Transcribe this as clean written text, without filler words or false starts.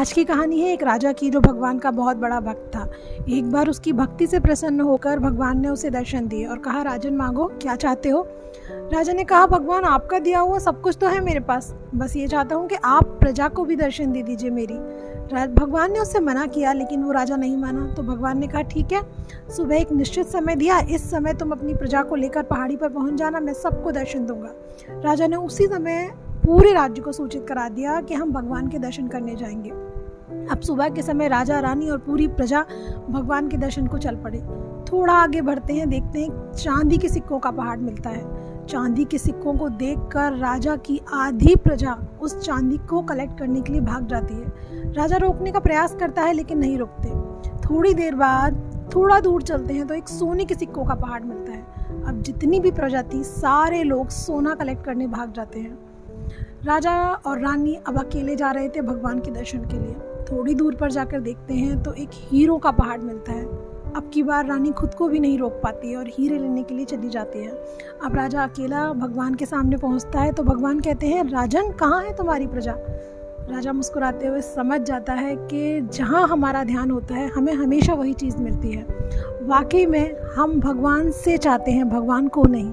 आज की कहानी है एक राजा की जो भगवान का बहुत बड़ा भक्त था। एक बार उसकी भक्ति से प्रसन्न होकर भगवान ने उसे दर्शन दिए और कहा, राजन मांगो, क्या चाहते हो। राजा ने कहा, भगवान आपका दिया हुआ सब कुछ तो है मेरे पास, बस ये चाहता हूँ कि आप प्रजा को भी दर्शन दे दीजिए मेरी। भगवान ने उससे मना किया, लेकिन वो राजा नहीं माना। तो भगवान ने कहा, ठीक है, सुबह एक निश्चित समय दिया, इस समय तुम अपनी प्रजा को लेकर पहाड़ी पर पहुंच जाना, मैं सबको दर्शन दूंगा। राजा ने उसी समय पूरे राज्य को सूचित करा दिया कि हम भगवान के दर्शन करने जाएंगे। अब सुबह के समय राजा, रानी और पूरी प्रजा भगवान के दर्शन को चल पड़े। थोड़ा आगे बढ़ते हैं, देखते हैं चांदी के सिक्कों का पहाड़ मिलता है। चांदी के सिक्कों को देखकर राजा की आधी प्रजा उस चांदी को कलेक्ट करने के लिए भाग जाती है। राजा रोकने का प्रयास करता है, लेकिन नहीं रोकते। थोड़ी देर बाद थोड़ा दूर चलते हैं तो एक सोने के सिक्कों का पहाड़ मिलता है। अब जितनी भी प्रजा थी, सारे लोग सोना कलेक्ट करने भाग जाते हैं। राजा और रानी अब अकेले जा रहे थे भगवान के दर्शन के लिए। थोड़ी दूर पर जाकर देखते हैं तो एक हीरों का पहाड़ मिलता है। अब की बार रानी खुद को भी नहीं रोक पाती है और हीरे लेने के लिए चली जाती है। अब राजा अकेला भगवान के सामने पहुंचता है तो भगवान कहते हैं, राजन, कहाँ है तुम्हारी प्रजा। राजा मुस्कुराते हुए समझ जाता है कि जहाँ हमारा ध्यान होता है हमें हमेशा वही चीज़ मिलती है। वाकई में हम भगवान से चाहते हैं, भगवान को नहीं।